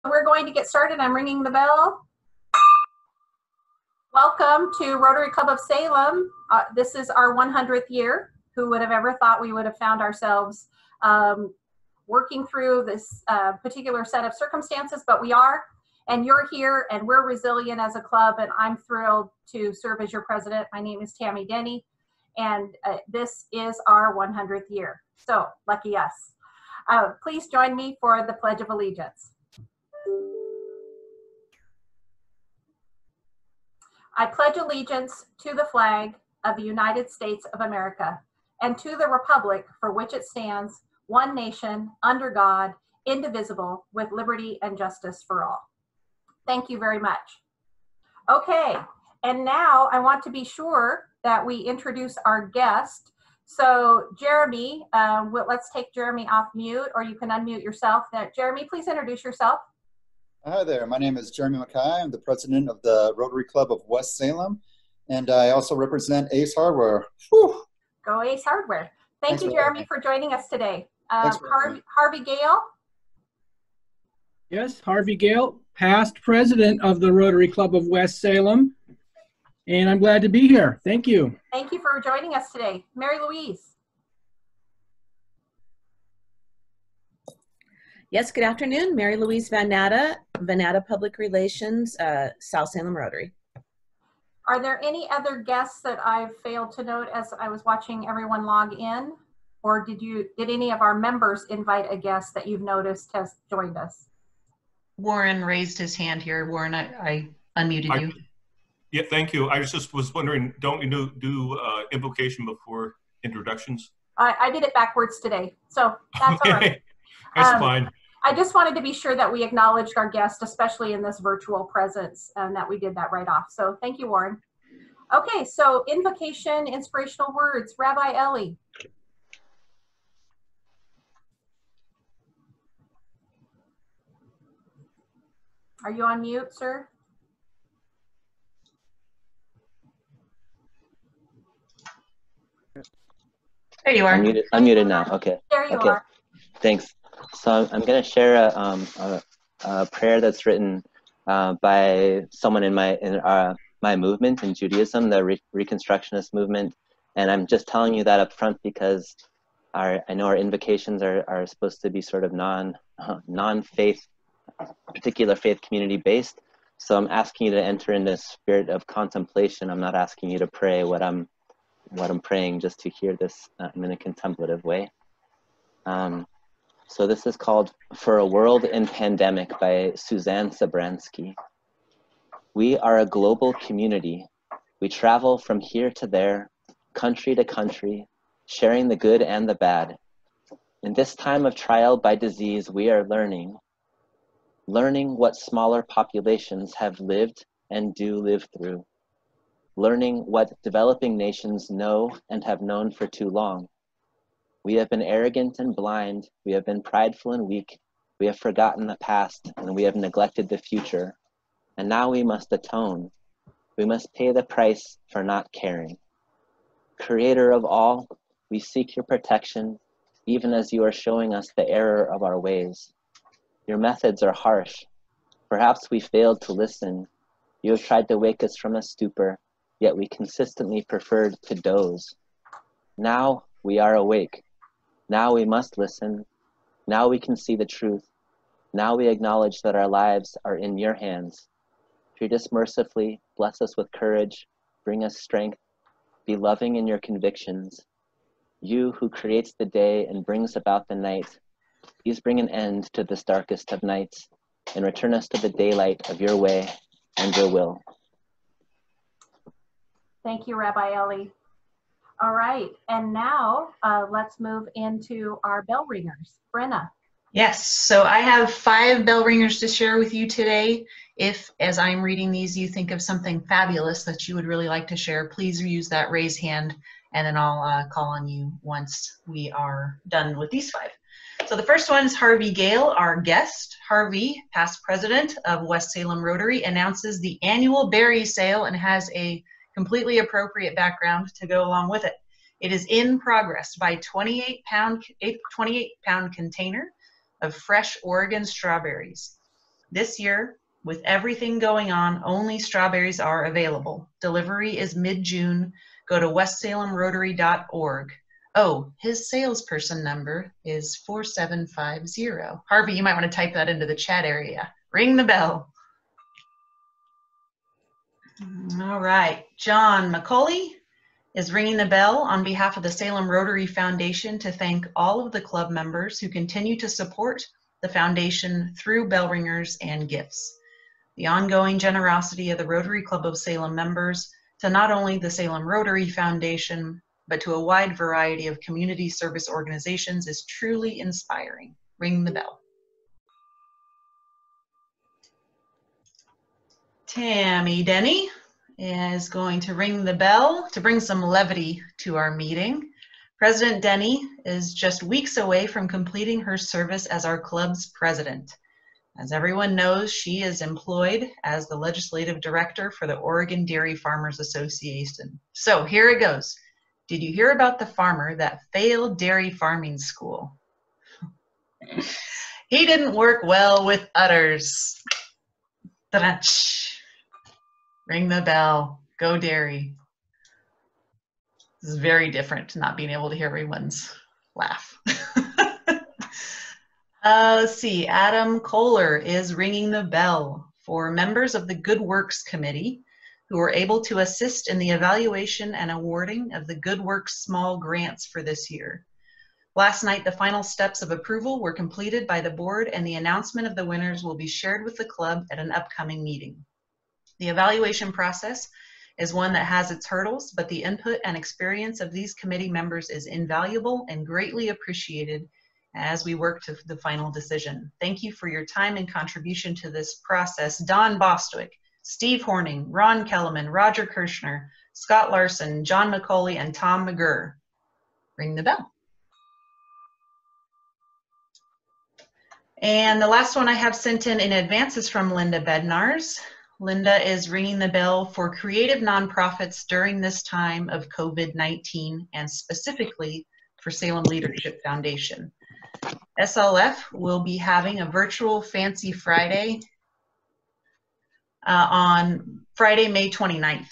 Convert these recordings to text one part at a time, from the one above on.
We're going to get started. I'm ringing the bell. Welcome to Rotary Club of Salem. This is our 100th year. Who would have ever thought we would have found ourselves working through this particular set of circumstances, but we are, and you're here, and we're resilient as a club, and I'm thrilled to serve as your president. My name is Tammy Denny, and this is our 100th year. So, lucky us. Please join me for the Pledge of Allegiance. I pledge allegiance to the flag of the United States of America and to the republic for which it stands, one nation, under God, indivisible, with liberty and justice for all. Thank you very much. Okay, and now I want to be sure that we introduce our guest. So Jeremy, let's take Jeremy off mute, or you can unmute yourself. Jeremy, please introduce yourself. Hi there, my name is Jeremy Mackay. I'm the president of the Rotary Club of West Salem, and I also represent Ace Hardware. Whew. Go Ace Hardware. Thank you, Jeremy, for joining us today. Harvey Gale. Yes, Harvey Gale, past president of the Rotary Club of West Salem, and I'm glad to be here. Thank you. Thank you for joining us today. Mary Louise. Yes, good afternoon. Mary Louise Van Natta, Public Relations, South Salem Rotary. Are there any other guests that I've failed to note as I was watching everyone log in? Or did any of our members invite a guest that you've noticed has joined us? Warren raised his hand here. Warren, I unmuted you. Yeah, thank you. I just was wondering, don't we do invocation before introductions? I did it backwards today, so that's okay. All right. That's fine. I just wanted to be sure that we acknowledged our guest, especially in this virtual presence, and that we did that right off. So thank you, Warren. Okay, so invocation, inspirational words. Rabbi Ellie. Are you on mute, sir? There you are. Unmuted now. Okay. There you are. Thanks. So I'm going to share a prayer that's written by someone in my movement in Judaism, the Reconstructionist movement, and I'm just telling you that up front because I know our invocations are supposed to be sort of non-faith, particular faith community based. So I'm asking you to enter in this spirit of contemplation. I'm not asking you to pray what I'm praying, just to hear this in a contemplative way. So this is called For a World in Pandemic by Suzanne Sabransky. We are a global community. We travel from here to there, country to country, sharing the good and the bad. In this time of trial by disease, we are learning what smaller populations have lived and do live through, learning what developing nations know and have known for too long. We have been arrogant and blind. We have been prideful and weak. We have forgotten the past and we have neglected the future. And now we must atone. We must pay the price for not caring. Creator of all, we seek your protection, even as you are showing us the error of our ways. Your methods are harsh. Perhaps we failed to listen. You have tried to wake us from a stupor, yet we consistently preferred to doze. Now we are awake. Now we must listen. Now we can see the truth. Now we acknowledge that our lives are in your hands. Treat us mercifully, bless us with courage, bring us strength, be loving in your convictions. You who creates the day and brings about the night, please bring an end to this darkest of nights and return us to the daylight of your way and your will. Thank you, Rabbi Ellie. All right, and now let's move into our bell ringers. Brenna. Yes, so I have 5 bell ringers to share with you today. If, as I'm reading these, you think of something fabulous that you would really like to share, please use that raise hand, and then I'll call on you once we are done with these 5. So the first one is Harvey Gale, our guest. Harvey, past president of West Salem Rotary, announces the annual berry sale and has a completely appropriate background to go along with it. It is in progress by 28-pound container of fresh Oregon strawberries. This year, with everything going on, only strawberries are available. Delivery is mid-June. Go to westsalemrotary.org. Oh, his salesperson number is 4750. Harvey, you might want to type that into the chat area. Ring the bell. All right, John McCauley is ringing the bell on behalf of the Salem Rotary Foundation to thank all of the club members who continue to support the foundation through bell ringers and gifts. The ongoing generosity of the Rotary Club of Salem members to not only the Salem Rotary Foundation, but to a wide variety of community service organizations is truly inspiring. Ring the bell. Tammy Denny is going to ring the bell to bring some levity to our meeting. President Denny is just weeks away from completing her service as our club's president. As everyone knows, she is employed as the legislative director for the Oregon Dairy Farmers Association. So here it goes. Did you hear about the farmer that failed dairy farming school? He didn't work well with udders. Ring the bell. Go dairy. This is very different to not being able to hear everyone's laugh. Let's see, Adam Kohler is ringing the bell for members of the Good Works Committee who were able to assist in the evaluation and awarding of the Good Works small grants for this year. Last night, the final steps of approval were completed by the board, and the announcement of the winners will be shared with the club at an upcoming meeting. The evaluation process is one that has its hurdles, but the input and experience of these committee members is invaluable and greatly appreciated as we work to the final decision. Thank you for your time and contribution to this process. Don Bostwick, Steve Horning, Ron Kellerman, Roger Kirshner, Scott Larson, John McCauley, and Tom McGurr. Ring the bell. And the last one I have sent in advance is from Linda Bednars. Linda is ringing the bell for creative nonprofits during this time of COVID-19 and specifically for Salem Leadership Foundation. SLF will be having a virtual Fancy Friday on Friday, May 29th.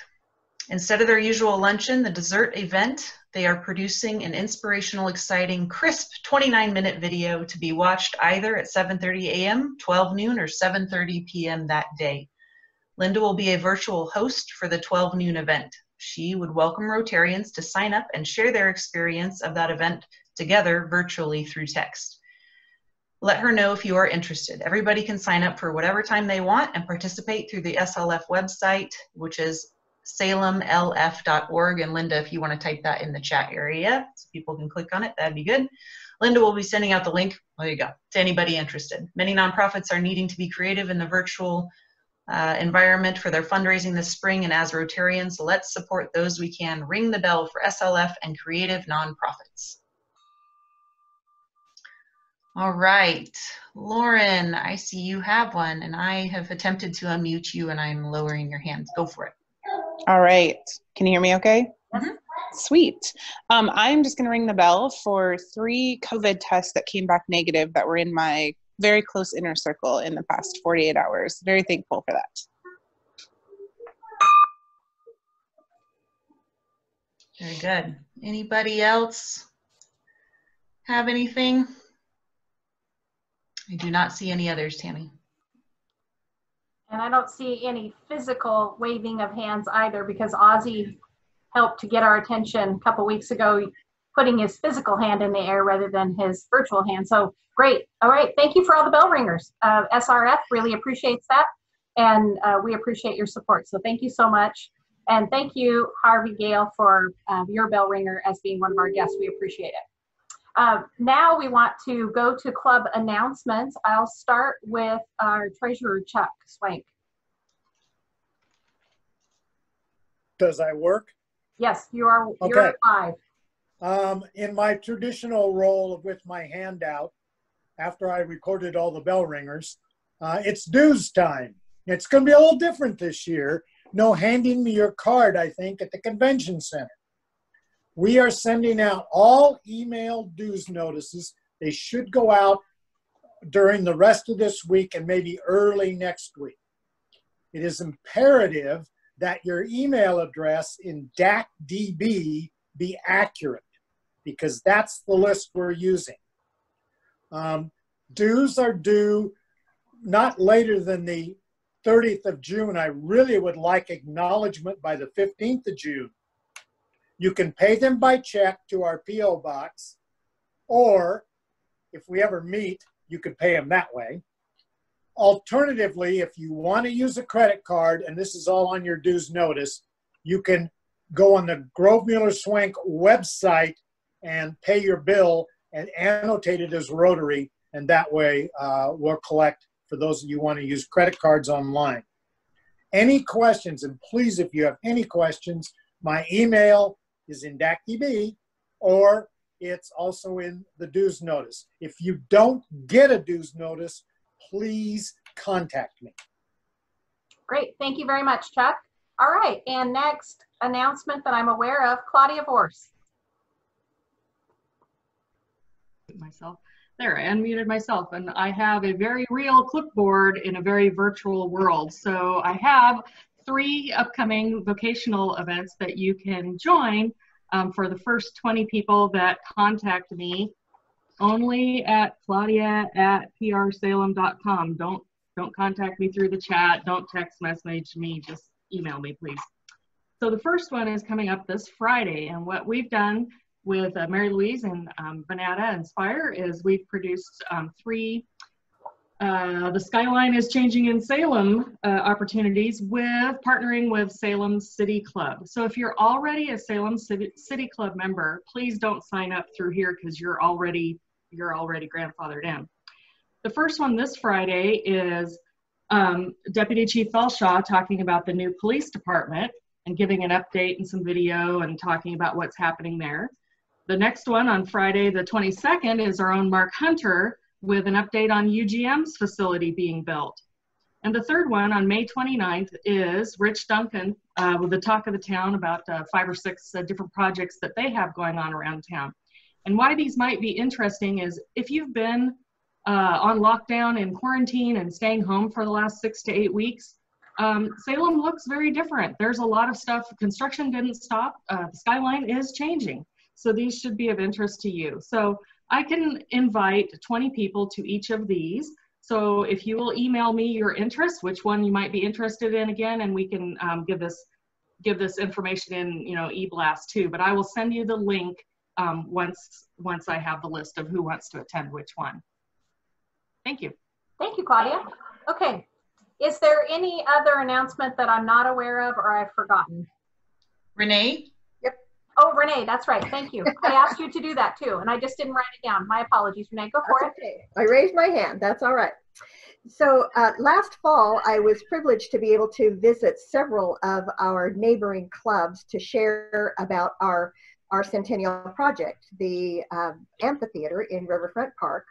Instead of their usual luncheon, the dessert event, they are producing an inspirational, exciting, crisp 29-minute video to be watched either at 7:30 a.m., 12 noon, or 7:30 p.m. that day. Linda will be a virtual host for the 12 noon event. She would welcome Rotarians to sign up and share their experience of that event together virtually through text. Let her know if you are interested. Everybody can sign up for whatever time they want and participate through the SLF website, which is salemlf.org. And Linda, if you want to type that in the chat area so people can click on it, that'd be good. Linda will be sending out the link, there you go, to anybody interested. Many nonprofits are needing to be creative in the virtual environment for their fundraising this spring, and as Rotarians, let's support those we can. Ring the bell for SLF and creative nonprofits. All right, Lauren, I see you have one, and I have attempted to unmute you, and I'm lowering your hand. Go for it. All right, can you hear me okay? Mm-hmm. Sweet. I'm just gonna ring the bell for 3 COVID tests that came back negative that were in my very close inner circle in the past 48 hours. Very thankful for that. Very good. Anybody else have anything? I do not see any others, Tammy. And I don't see any physical waving of hands either, because Ozzy helped to get our attention a couple weeks ago, putting his physical hand in the air rather than his virtual hand. So great. All right. Thank you for all the bell ringers. SRF really appreciates that. And we appreciate your support. So thank you so much. And thank you, Harvey Gale, for your bell ringer as being one of our guests. We appreciate it. Now we want to go to club announcements. I'll start with our treasurer, Chuck Swank. Does that work? Yes, you're live. In my traditional role with my hand out, after I recorded all the bell ringers, it's dues time. It's going to be a little different this year. No handing me your card, I think, at the convention center. We are sending out all email dues notices. They should go out during the rest of this week and maybe early next week. It is imperative that your email address in DACDB be accurate, because that's the list we're using. Dues are due not later than the 30th of June. I really would like acknowledgement by the 15th of June. You can pay them by check to our P.O. box, or if we ever meet, you could pay them that way. Alternatively, if you want to use a credit card, and this is all on your dues notice, you can go on the Grove Mueller Swank website and pay your bill and annotate it as Rotary, and that way we'll collect for those of you who want to use credit cards online. Any questions, and please, if you have any questions, my email is in DACDB, or it's also in the dues notice. If you don't get a dues notice, please contact me. Great, thank you very much, Chuck. All right, and next announcement that I'm aware of, Claudia Vorse. Myself. There, I unmuted myself, and I have a very real clipboard in a very virtual world. So I have 3 upcoming vocational events that you can join for the first 20 people that contact me, only at claudia@prsalem.com. Don't contact me through the chat. Don't text message me. Just email me, please. So the first one is coming up this Friday, and what we've done with Mary Louise and Vanada and Spire is we've produced 3 The Skyline is Changing in Salem opportunities with partnering with Salem City Club. So if you're already a Salem City Club member, please don't sign up through here because you're already grandfathered in. The first one this Friday is Deputy Chief Felshaw talking about the new police department and giving an update and some video and talking about what's happening there. The next one on Friday the 22nd is our own Mark Hunter with an update on UGM's facility being built. And the third one on May 29th is Rich Duncan with the talk of the town about 5 or 6 different projects that they have going on around town. And why these might be interesting is if you've been on lockdown and quarantine and staying home for the last 6 to 8 weeks, Salem looks very different. There's a lot of stuff. Construction didn't stop. The skyline is changing. So these should be of interest to you. So I can invite 20 people to each of these. So if you will email me your interest, which one you might be interested in again, and we can give this information in e-blast too. But I will send you the link once I have the list of who wants to attend which one. Thank you. Thank you, Claudia. Okay. Is there any other announcement that I'm not aware of or I've forgotten? Renee? Yep. Oh, Renee, that's right. Thank you. I asked you to do that too, and I just didn't write it down. My apologies, Renee. Go for it. Okay. I raised my hand. That's all right. So last fall, I was privileged to be able to visit several of our neighboring clubs to share about our centennial project, the amphitheater in Riverfront Park.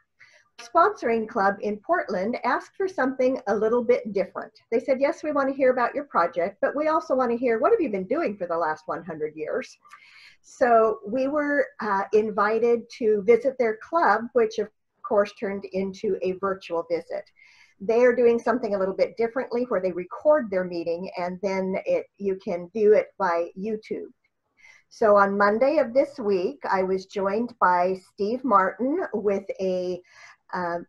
Sponsoring club in Portland asked for something a little bit different. They said, yes, we want to hear about your project, but we also want to hear, what have you been doing for the last 100 years? So we were invited to visit their club, which of course turned into a virtual visit. They are doing something a little bit differently where they record their meeting and then you can view it by YouTube. So on Monday of this week, I was joined by Steve Martin with a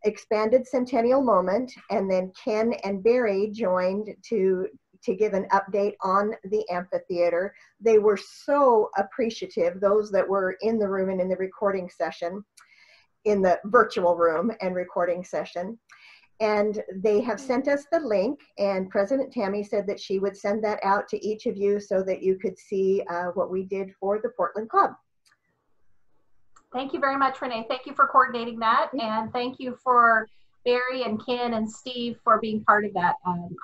expanded centennial moment, and then Ken and Barry joined to give an update on the amphitheater. They were so appreciative, those that were in the room and in the recording session, in the virtual room and recording session. And they have sent us the link, and President Tammy said that she would send that out to each of you so that you could see what we did for the Portland Club. Thank you very much, Renee. Thank you for coordinating that, and thank you for Barry and Ken and Steve for being part of that.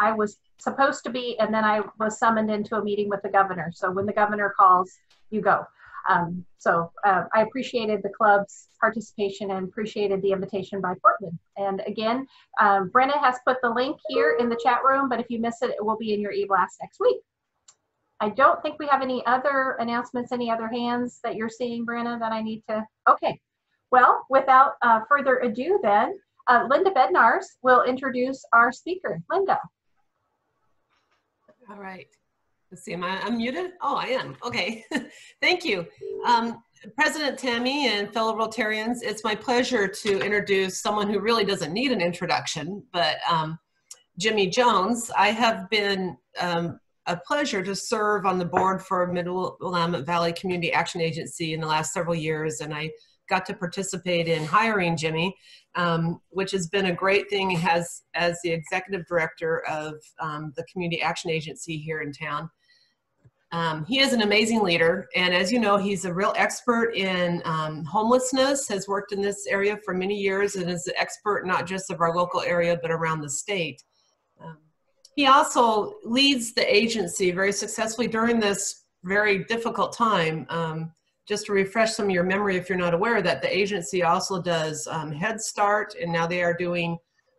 I was supposed to be, and then I was summoned into a meeting with the governor. So when the governor calls, you go. I appreciated the club's participation and appreciated the invitation by Portland. And again, Brenna has put the link here in the chat room, but if you miss it, it will be in your e-blast next week. I don't think we have any other announcements, any other hands that you're seeing, Brenna, that I need to, okay. Well, without further ado then, Linda Bednars will introduce our speaker. Linda. All right. Let's see, am I unmuted? Oh, I am. Okay. Thank you. President Tammy and fellow Rotarians, it's my pleasure to introduce someone who really doesn't need an introduction, but Jimmy Jones. I have been a pleasure to serve on the board for Mid-Willamette Valley Community Action Agency in the last several years, and I got to participate in hiring Jimmy, which has been a great thing as the executive director of the Community Action Agency here in town. He is an amazing leader, and as you know, he's a real expert in homelessness, has worked in this area for many years, and is an expert not just of our local area, but around the state. He also leads the agency very successfully during this very difficult time. Just to refresh some of your memory, if you're not aware, that the agency also does Head Start, and now they are doing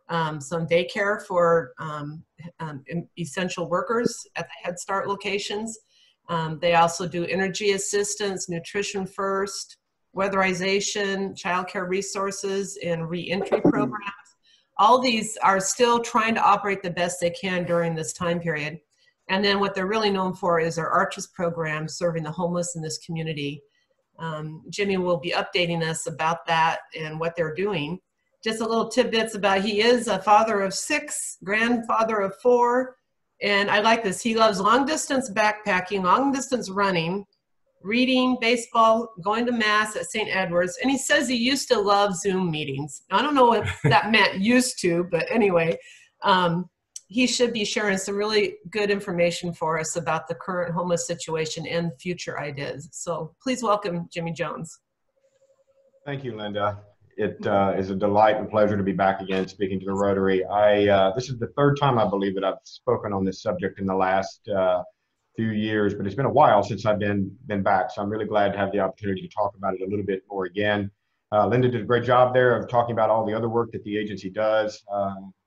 some daycare for essential workers at the Head Start locations. They also do energy assistance, nutrition first, weatherization, childcare resources, and reentry programs. All these are still trying to operate the best they can during this time period. And then what they're really known for is our RCOS program serving the homeless in this community. Jimmy will be updating us about that and what they're doing. Just a little tidbits about he is a father of 6, grandfather of 4, and I like this. He loves long distance backpacking, long distance running, reading, baseball, going to mass at St. Edward's, and he says he used to love Zoom meetings. I don't know what that meant used to, but anyway, he should be sharing some really good information for us about the current homeless situation and future ideas. So please welcome Jimmy Jones. Thank you, Linda. It is a delight and pleasure to be back again speaking to the Rotary. This is the 3rd time, I believe, that I've spoken on this subject in the last few years, but it's been a while since I've been back, so I'm really glad to have the opportunity to talk about it a little bit more again. Linda did a great job there of talking about all the other work that the agency does.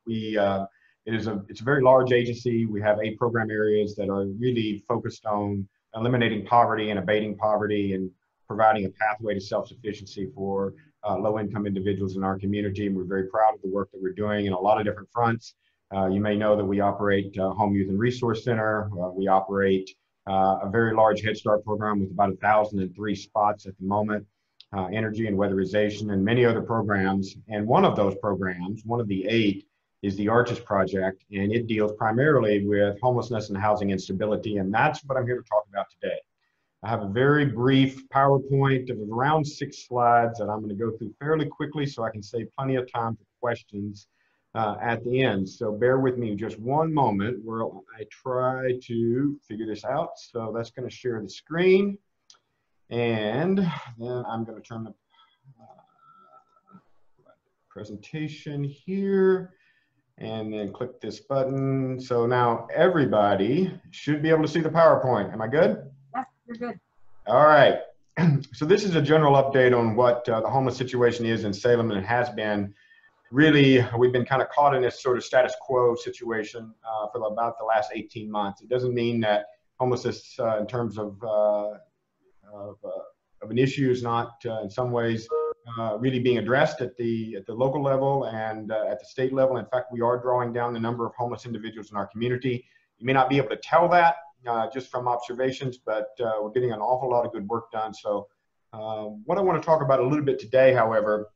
It's a very large agency. We have 8 program areas that are really focused on eliminating poverty and abating poverty and providing a pathway to self-sufficiency for low-income individuals in our community. And we're very proud of the work that we're doing in a lot of different fronts. You may know that we operate Home Youth and Resource Center. We operate a very large Head Start program with about 1,003 spots at the moment, energy and weatherization, and many other programs. And one of those programs, one of the 8, is the RCOS project, and it deals primarily with homelessness and housing instability, and that's what I'm here to talk about today. I have a very brief PowerPoint of around 6 slides that I'm going to go through fairly quickly so I can save plenty of time for questions at the end. So bear with me just one moment while I try to figure this out. So that's going to share the screen, and then I'm going to turn the presentation here, and then click this button. So now everybody should be able to see the PowerPoint. Am I good? Yeah, you're good. All right. So this is a general update on what the homeless situation is in Salem, and it has been really, we've been kind of caught in this sort of status quo situation for about the last 18 months. It doesn't mean that homelessness in terms of an issue is not in some ways really being addressed at the local level and at the state level. In fact, we are drawing down the number of homeless individuals in our community. You may not be able to tell that just from observations, but we're getting an awful lot of good work done. So what I want to talk about a little bit today, however,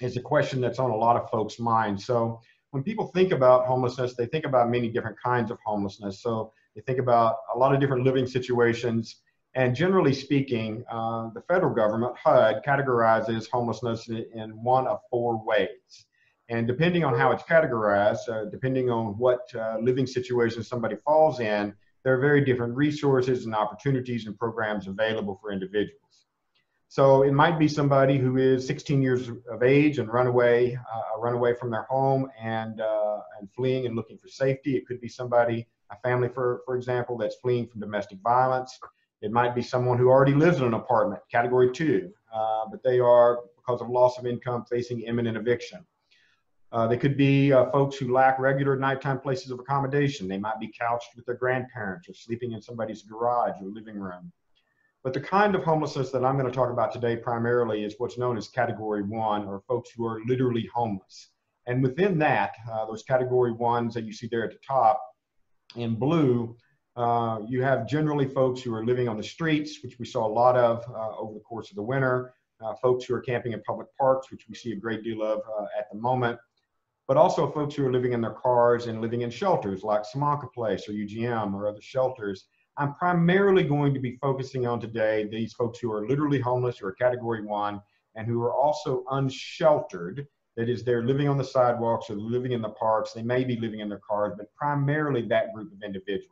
is a question that's on a lot of folks' minds. So when people think about homelessness, they think about many different kinds of homelessness. So they think about a lot of different living situations. And generally speaking, the federal government, HUD, categorizes homelessness in one of 4 ways. And depending on how it's categorized, depending on what living situation somebody falls in, there are very different resources and opportunities and programs available for individuals. So it might be somebody who is 16 years of age and run away from their home and fleeing and looking for safety. It could be somebody, a family, for example, that's fleeing from domestic violence. It might be someone who already lives in an apartment, category 2, but they are, because of loss of income, facing imminent eviction. They could be folks who lack regular nighttime places of accommodation. They might be couched with their grandparents or sleeping in somebody's garage or living room. But the kind of homelessness that I'm going to talk about today primarily is what's known as category 1, or folks who are literally homeless. And within that, those category ones that you see there at the top in blue, you have generally folks who are living on the streets, which we saw a lot of over the course of the winter, folks who are camping in public parks, which we see a great deal of at the moment, but also folks who are living in their cars and living in shelters like Samanka Place or UGM or other shelters. I'm primarily going to be focusing on today these folks who are literally homeless or category one and who are also unsheltered. That is, they're living on the sidewalks or living in the parks. They may be living in their cars, but primarily that group of individuals.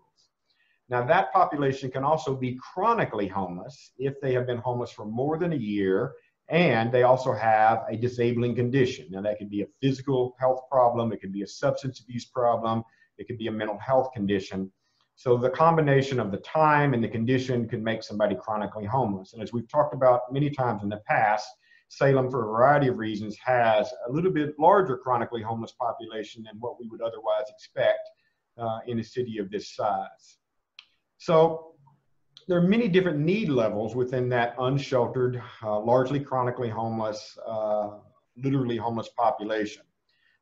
Now, that population can also be chronically homeless if they have been homeless for more than a year and they also have a disabling condition. Now, that could be a physical health problem, it could be a substance abuse problem, it could be a mental health condition. So the combination of the time and the condition can make somebody chronically homeless. And as we've talked about many times in the past, Salem, for a variety of reasons, has a little bit larger chronically homeless population than what we would otherwise expect in a city of this size. So there are many different need levels within that unsheltered, largely chronically homeless, literally homeless population.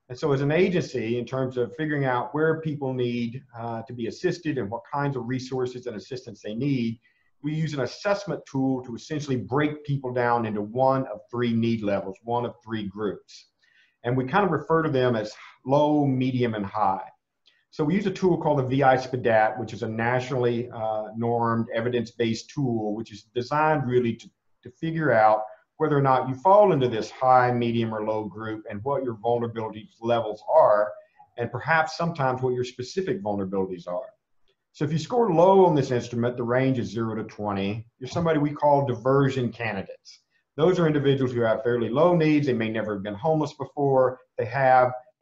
And so as an agency, in terms of figuring out where people need to be assisted and what kinds of resources and assistance they need, we use an assessment tool to essentially break people down into one of three need levels, one of three groups. And we kind of refer to them as low, medium, and high. So we use a tool called the VI-SPDAT, which is a nationally normed, evidence-based tool, which is designed really to figure out whether or not you fall into this high, medium, or low group and what your vulnerability levels are, and perhaps sometimes what your specific vulnerabilities are. So if you score low on this instrument, the range is 0 to 20, you're somebody we call diversion candidates. Those are individuals who have fairly low needs. They may never have been homeless before. They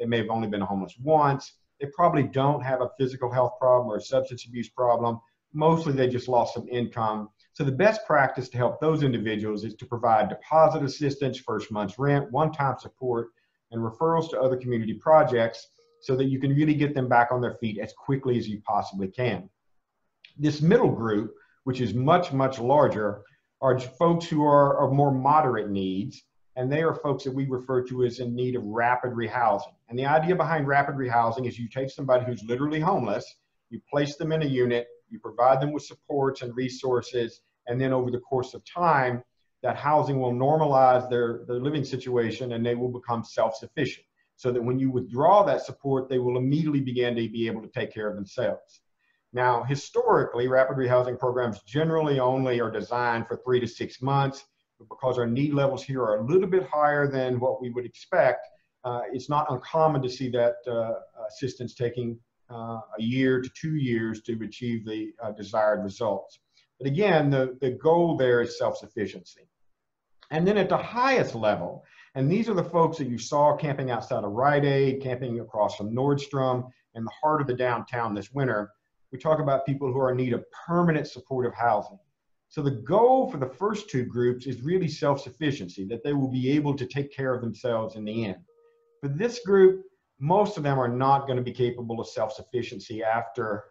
may have only been homeless once. They probably don't have a physical health problem or a substance abuse problem. Mostly they just lost some income. So the best practice to help those individuals is to provide deposit assistance, first month's rent, one-time support, and referrals to other community projects so that you can really get them back on their feet as quickly as you possibly can. This middle group, which is much, much larger, are folks who are of more moderate needs, and they are folks that we refer to as in need of rapid rehousing. And the idea behind rapid rehousing is you take somebody who's literally homeless, you place them in a unit, you provide them with supports and resources, and then over the course of time, that housing will normalize their living situation and they will become self-sufficient. So that when you withdraw that support, they will immediately begin to be able to take care of themselves. Now, historically, rapid rehousing programs generally only are designed for 3 to 6 months. But because our need levels here are a little bit higher than what we would expect, it's not uncommon to see that assistance taking a year to 2 years to achieve the desired results. But again, the goal there is self-sufficiency. And then at the highest level, and these are the folks that you saw camping outside of Rite Aid, camping across from Nordstrom, in the heart of the downtown this winter, we talk about people who are in need of permanent supportive housing. So the goal for the first two groups is really self-sufficiency, that they will be able to take care of themselves in the end. For this group, most of them are not going to be capable of self-sufficiency after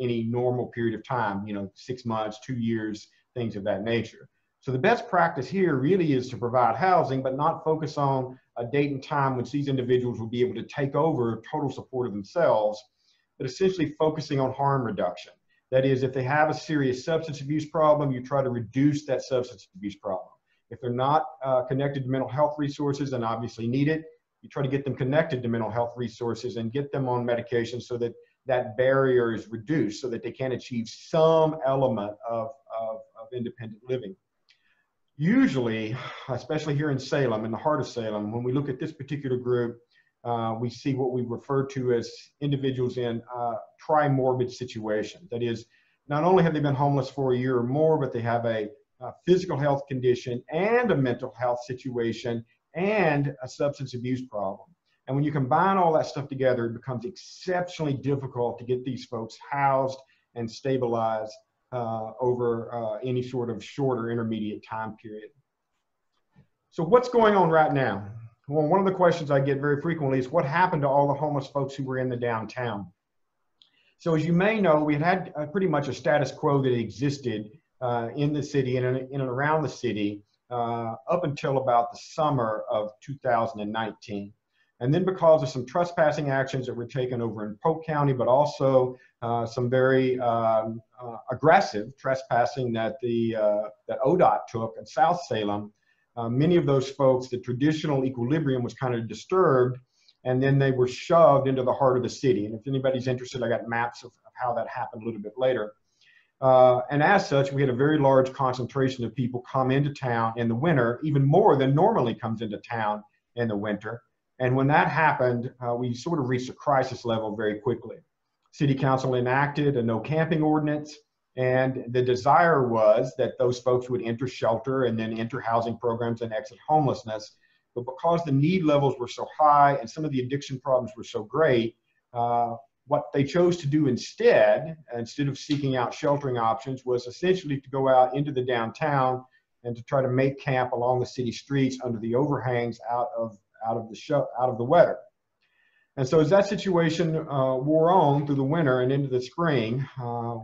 any normal period of time, 6 months, 2 years, things of that nature. So the best practice here really is to provide housing, but not focus on a date and time when these individuals will be able to take over total support of themselves, but essentially focusing on harm reduction. That is, if they have a serious substance abuse problem, you try to reduce that substance abuse problem. If they're not connected to mental health resources and obviously need it, you try to get them connected to mental health resources and get them on medication so that that barrier is reduced so that they can achieve some element of independent living. Usually, especially here in Salem, in the heart of Salem, when we look at this particular group, we see what we refer to as individuals in trimorbid situations. That is, not only have they been homeless for a year or more, but they have a physical health condition and a mental health situation and a substance abuse problem. And when you combine all that stuff together, it becomes exceptionally difficult to get these folks housed and stabilized over any sort of short or intermediate time period. So what's going on right now? Well, one of the questions I get very frequently is what happened to all the homeless folks who were in the downtown? So as you may know, we had pretty much a status quo that existed in the city and in and around the city up until about the summer of 2019. And then because of some trespassing actions that were taken over in Polk County, but also some very aggressive trespassing that that ODOT took in South Salem, many of those folks, the traditional equilibrium was kind of disturbed, and then they were shoved into the heart of the city. And if anybody's interested, I got maps of how that happened a little bit later. And as such, we had a very large concentration of people come into town in the winter, even more than normally comes into town in the winter. And when that happened, we sort of reached a crisis level very quickly. City Council enacted a no camping ordinance, and the desire was that those folks would enter shelter and then enter housing programs and exit homelessness. But because the need levels were so high and some of the addiction problems were so great, what they chose to do instead of seeking out sheltering options, was essentially to go out into the downtown and to try to make camp along the city streets under the overhangs out of the weather. And so as that situation wore on through the winter and into the spring,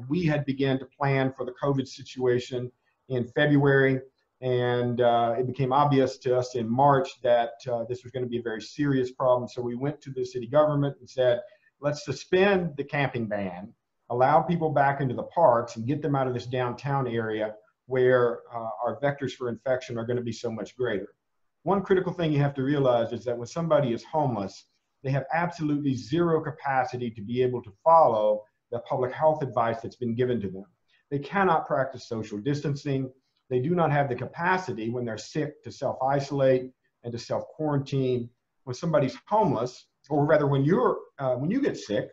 we had begun to plan for the COVID situation in February, and it became obvious to us in March that this was going to be a very serious problem. So we went to the city government and said, let's suspend the camping ban, allow people back into the parks, and get them out of this downtown area where our vectors for infection are going to be so much greater. One critical thing you have to realize is that when somebody is homeless, they have absolutely zero capacity to be able to follow the public health advice that's been given to them. They cannot practice social distancing. They do not have the capacity when they're sick to self-isolate and to self-quarantine. When somebody's homeless, or rather when you get sick,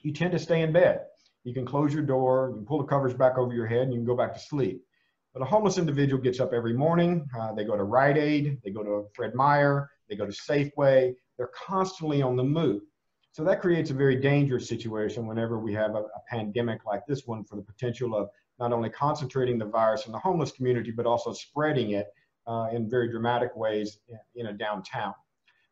you tend to stay in bed. You can close your door, you can pull the covers back over your head, and you can go back to sleep. But a homeless individual gets up every morning, they go to Rite Aid, they go to Fred Meyer, they go to Safeway, they're constantly on the move. So that creates a very dangerous situation whenever we have a pandemic like this one, for the potential of not only concentrating the virus in the homeless community, but also spreading it in very dramatic ways in a downtown.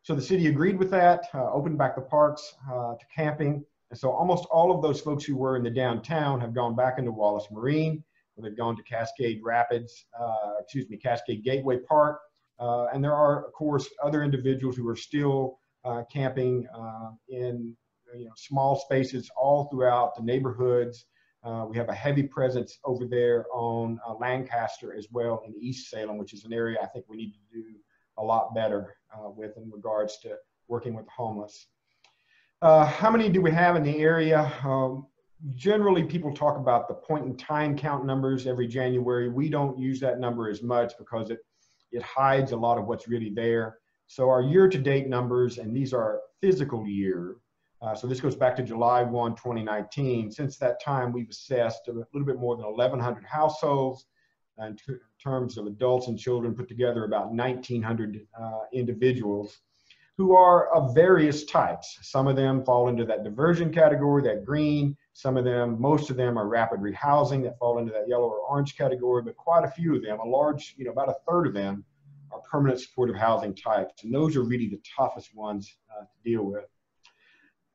So the city agreed with that, opened back the parks to camping. And so almost all of those folks who were in the downtown have gone back into Wallace Marine. They've gone to Cascade Gateway Park. And there are, of course, other individuals who are still camping in small spaces all throughout the neighborhoods. We have a heavy presence over there on Lancaster as well in East Salem, which is an area I think we need to do a lot better with in regards to working with the homeless. How many do we have in the area? Generally, people talk about the point in time count numbers every January. We don't use that number as much because it hides a lot of what's really there. So our year-to-date numbers, and these are physical year, so this goes back to July 1, 2019. Since that time, we've assessed a little bit more than 1,100 households. In terms of adults and children put together, about 1,900 individuals who are of various types. Some of them fall into that diversion category, that green. Some of them, most of them are rapid rehousing that fall into that yellow or orange category, but quite a few of them, a large, about a third of them, are permanent supportive housing types. And those are really the toughest ones to deal with.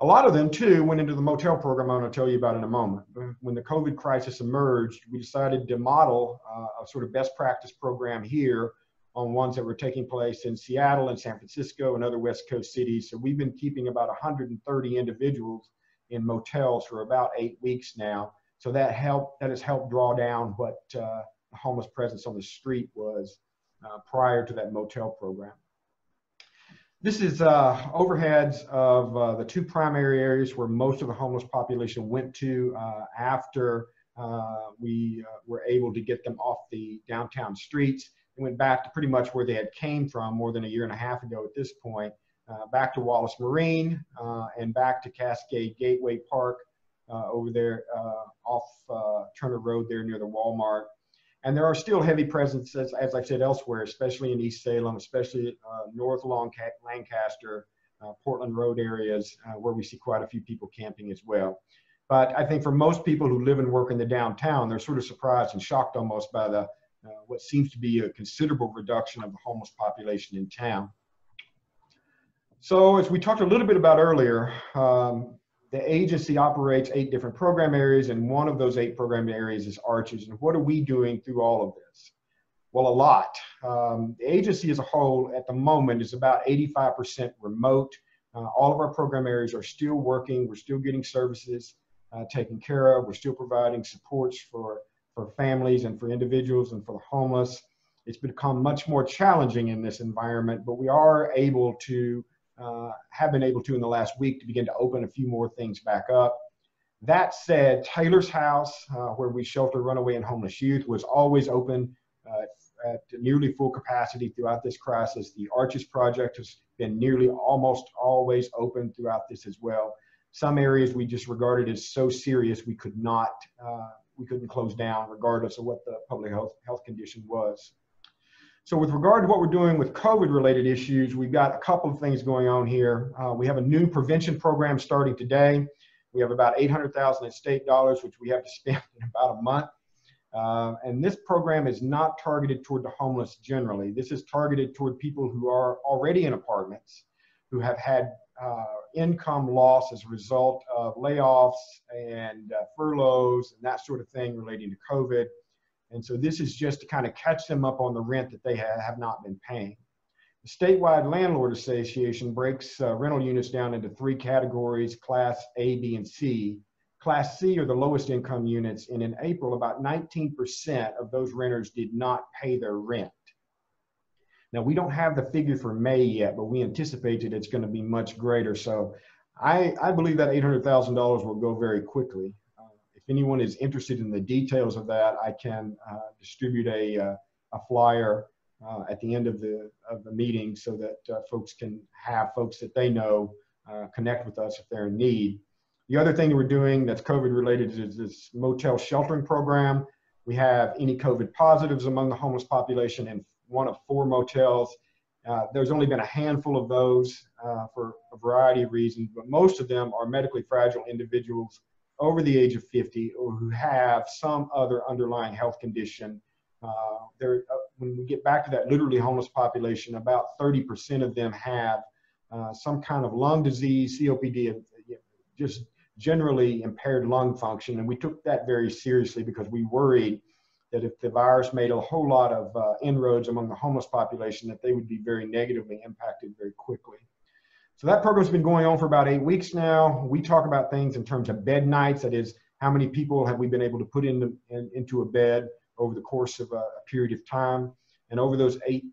A lot of them, too, went into the motel program I'm going to tell you about in a moment. When the COVID crisis emerged, we decided to model a sort of best practice program here on ones that were taking place in Seattle and San Francisco and other West Coast cities. So we've been keeping about 130 individuals in motels for about 8 weeks now. So that has helped draw down what the homeless presence on the street was prior to that motel program. This is overheads of the two primary areas where most of the homeless population went to after we were able to get them off the downtown streets. They went back to pretty much where they had came from more than a year and a half ago at this point, back to Wallace Marine and back to Cascade Gateway Park over there off Turner Road there near the Walmart. And there are still heavy presences, as I said, elsewhere, especially in East Salem, especially north along Lancaster, Portland Road areas, where we see quite a few people camping as well. But I think for most people who live and work in the downtown, they're sort of surprised and shocked almost by the what seems to be a considerable reduction of the homeless population in town. So as we talked a little bit about earlier, the agency operates 8 different program areas, and one of those 8 program areas is ARCHES. And what are we doing through all of this? Well, a lot. The agency as a whole at the moment is about 85% remote. All of our program areas are still working. We're still getting services taken care of. We're still providing supports for families and for individuals and for the homeless. It's become much more challenging in this environment, but we are able to, have been able to in the last week to begin to open a few more things back up. That said, Taylor's House, where we shelter runaway and homeless youth, was always open at nearly full capacity throughout this crisis. The Arches Project has been nearly almost always open throughout this as well. Some areas we just regarded as so serious we couldn't close down regardless of what the public health condition was. So with regard to what we're doing with COVID-related issues, we've got a couple of things going on here. We have a new prevention program starting today. We have about $800,000 in state dollars, which we have to spend in about a month. And this program is not targeted toward the homeless generally. This is targeted toward people who are already in apartments, who have had income loss as a result of layoffs and furloughs and that sort of thing relating to COVID. And so this is just to kind of catch them up on the rent that they have not been paying. The Statewide Landlord Association breaks rental units down into three categories: Class A, B, and C. Class C are the lowest income units, and in April, about 19% of those renters did not pay their rent. Now, we don't have the figure for May yet, but we anticipated it's going to be much greater. So I believe that $800,000 will go very quickly. If anyone is interested in the details of that, I can distribute a flyer at the end of the meeting so that folks can have folks that they know connect with us if they're in need. The other thing that we're doing that's COVID related is this motel sheltering program. We have any COVID positives among the homeless population in one of 4 motels. There's only been a handful of those for a variety of reasons, but most of them are medically fragile individuals over the age of 50 or who have some other underlying health condition. When we get back to that literally homeless population, about 30% of them have some kind of lung disease, COPD, just generally impaired lung function. And we took that very seriously because we worried that if the virus made a whole lot of inroads among the homeless population, that they would be very negatively impacted very quickly. So that program's been going on for about 8 weeks now. We talk about things in terms of bed nights. That is, how many people have we been able to put into a bed over the course of a period of time. And over those 8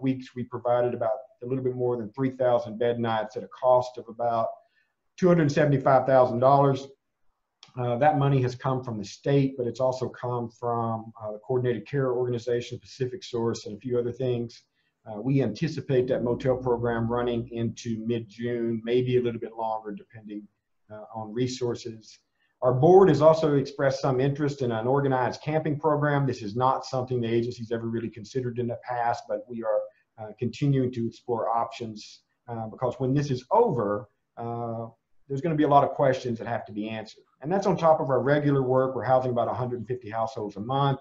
weeks, we provided about a little bit more than 3,000 bed nights at a cost of about $275,000. That money has come from the state, but it's also come from the Coordinated Care Organization, Pacific Source, and a few other things. We anticipate that motel program running into mid-June, maybe a little bit longer, depending on resources. Our board has also expressed some interest in an organized camping program. This is not something the agency's ever really considered in the past, but we are continuing to explore options because when this is over, there's going to be a lot of questions that have to be answered. And that's on top of our regular work. We're housing about 150 households a month.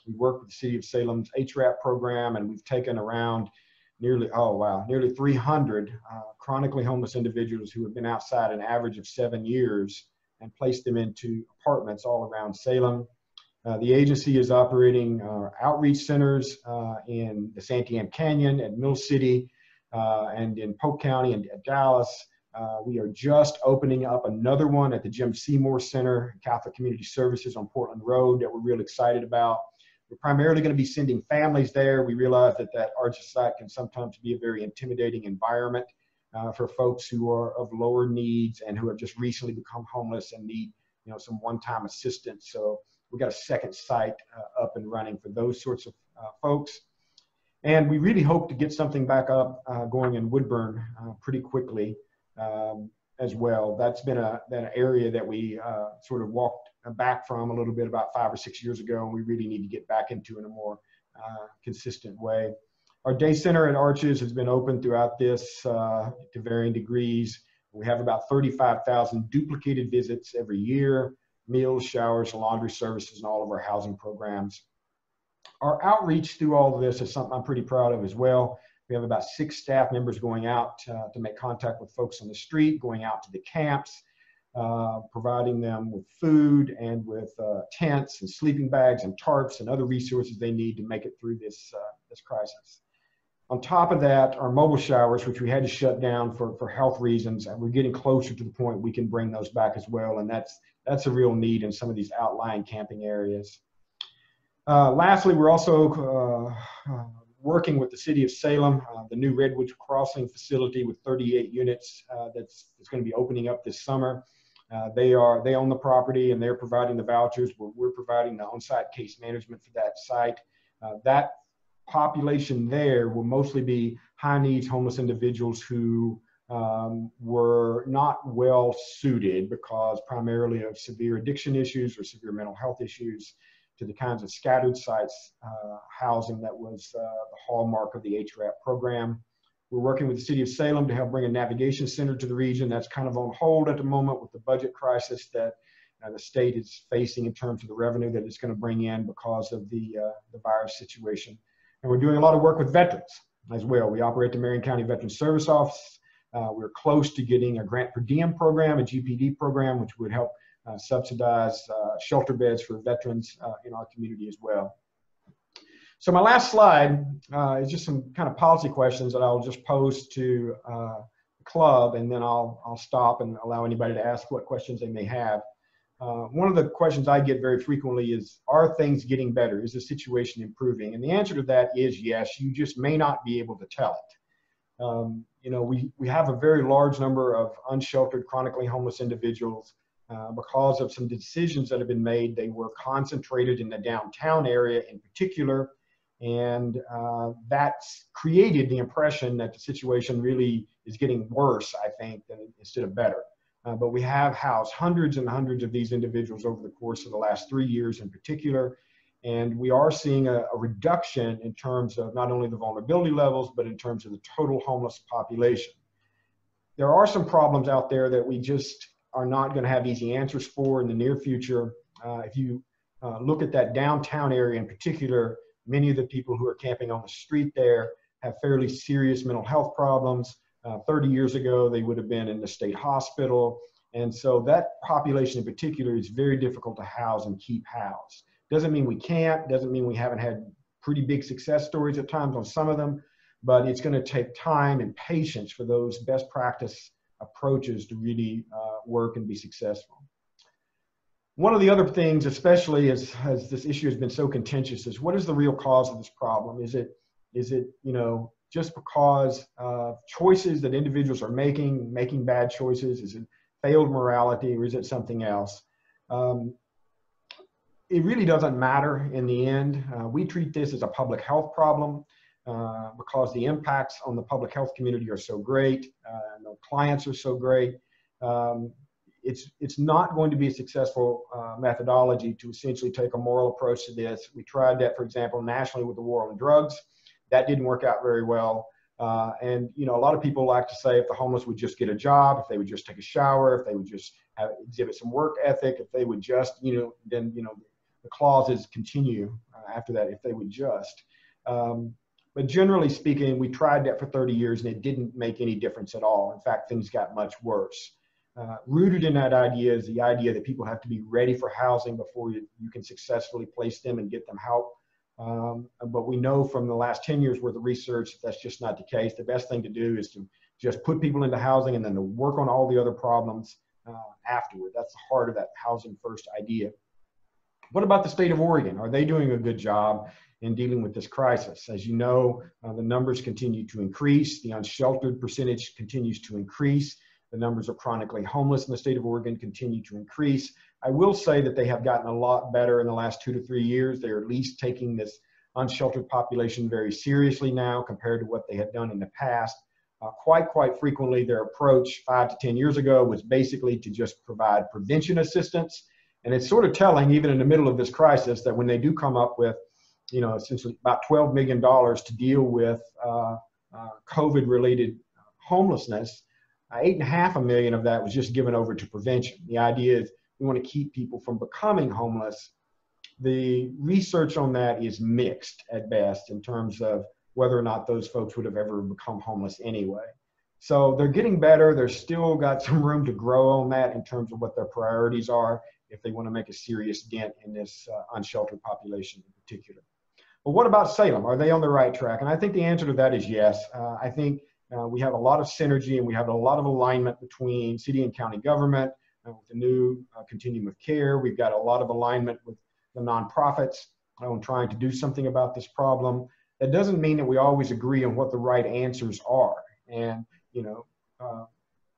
We work with the City of Salem's HRAP program, and we've taken around nearly 300 chronically homeless individuals who have been outside an average of 7 years and placed them into apartments all around Salem. The agency is operating outreach centers in the Santiam Canyon, at Mill City, and in Polk County and at Dallas. We are just opening up another one at the Jim Seymour Center, Catholic Community Services on Portland Road, that we're real excited about. We're primarily going to be sending families there. We realize that Arches site can sometimes be a very intimidating environment for folks who are of lower needs and who have just recently become homeless and need, some one-time assistance. So we've got a second site up and running for those sorts of folks. And we really hope to get something back up going in Woodburn pretty quickly as well. That's been an area that we sort of walked back from a little bit about 5 or 6 years ago, and we really need to get back into in a more consistent way. Our day center at Arches has been open throughout this to varying degrees. We have about 35,000 duplicated visits every year, meals, showers, laundry services, and all of our housing programs. Our outreach through all of this is something I'm pretty proud of as well. We have about 6 staff members going out to make contact with folks on the street, going out to the camps, providing them with food and with tents and sleeping bags and tarps and other resources they need to make it through this crisis. On top of that, our mobile showers, which we had to shut down for health reasons, and we're getting closer to the point we can bring those back as well, and that's a real need in some of these outlying camping areas. Lastly, we're also working with the city of Salem, the new Redwood Crossing facility with 38 units that's going to be opening up this summer. They own the property and they're providing the vouchers. We're providing the on-site case management for that site. That population there will mostly be high needs homeless individuals who were not well suited because primarily of severe addiction issues or severe mental health issues to the kinds of scattered sites housing that was the hallmark of the HRAP program. We're working with the city of Salem to help bring a navigation center to the region. That's kind of on hold at the moment with the budget crisis that the state is facing in terms of the revenue that it's going to bring in because of the virus situation. And we're doing a lot of work with veterans as well. We operate the Marion County Veterans Service Office. We're close to getting a grant per diem program, a GPD program, which would help subsidize shelter beds for veterans in our community as well. So my last slide is just some kind of policy questions that I'll just pose to the club, and then I'll stop and allow anybody to ask what questions they may have. One of the questions I get very frequently is, are things getting better? Is the situation improving? And the answer to that is yes. You just may not be able to tell it. You know, we have a very large number of unsheltered, chronically homeless individuals because of some decisions that have been made. They were concentrated in the downtown area in particular, and that's created the impression that the situation really is getting worse, I think, instead of better. But we have housed hundreds and hundreds of these individuals over the course of the last 3 years in particular, and we are seeing a reduction in terms of not only the vulnerability levels, but in terms of the total homeless population. There are some problems out there that we just are not going to have easy answers for in the near future. If you look at that downtown area in particular, many of the people who are camping on the street there have fairly serious mental health problems. 30 years ago, they would have been in the state hospital. And so that population in particular is very difficult to house and keep housed. Doesn't mean we can't, doesn't mean we haven't had pretty big success stories at times on some of them, but it's going to take time and patience for those best practice approaches to really work and be successful. One of the other things, especially as this issue has been so contentious, is what is the real cause of this problem? Is it you know, just because of choices that individuals are making bad choices? Is it failed morality, or is it something else? It really doesn't matter in the end. We treat this as a public health problem because the impacts on the public health community are so great, and the clients are so great. It's not going to be a successful methodology to essentially take a moral approach to this. We tried that, for example, nationally with the war on drugs. That didn't work out very well. And, you know, a lot of people like to say if the homeless would just get a job, if they would just take a shower, if they would just exhibit some work ethic, if they would just, you know, then, you know, the clauses continue after that, if they would just. But generally speaking, we tried that for 30 years and it didn't make any difference at all. In fact, things got much worse. Rooted in that idea is the idea that people have to be ready for housing before you can successfully place them and get them help. But we know from the last 10 years worth of research that that's just not the case. The best thing to do is to just put people into housing and then to work on all the other problems afterward. That's the heart of that housing first idea. What about the state of Oregon? Are they doing a good job in dealing with this crisis? As you know, the numbers continue to increase. The unsheltered percentage continues to increase. The numbers of chronically homeless in the state of Oregon continue to increase. I will say that they have gotten a lot better in the last 2 to 3 years. They're at least taking this unsheltered population very seriously now compared to what they had done in the past. Quite frequently, their approach 5 to 10 years ago was basically to just provide prevention assistance. And it's sort of telling, even in the middle of this crisis, that when they do come up with, you know, essentially about $12 million to deal with COVID-related homelessness, $8.5 million of that was just given over to prevention. The idea is we want to keep people from becoming homeless. The research on that is mixed at best in terms of whether or not those folks would have ever become homeless anyway. So they're getting better. They're still got some room to grow on that in terms of what their priorities are if they want to make a serious dent in this unsheltered population in particular. But what about Salem? Are they on the right track? And I think the answer to that is yes. I think we have a lot of synergy and we have a lot of alignment between city and county government with the new continuum of care. We've got a lot of alignment with the nonprofits on trying to do something about this problem. That doesn't mean that we always agree on what the right answers are. And, you know,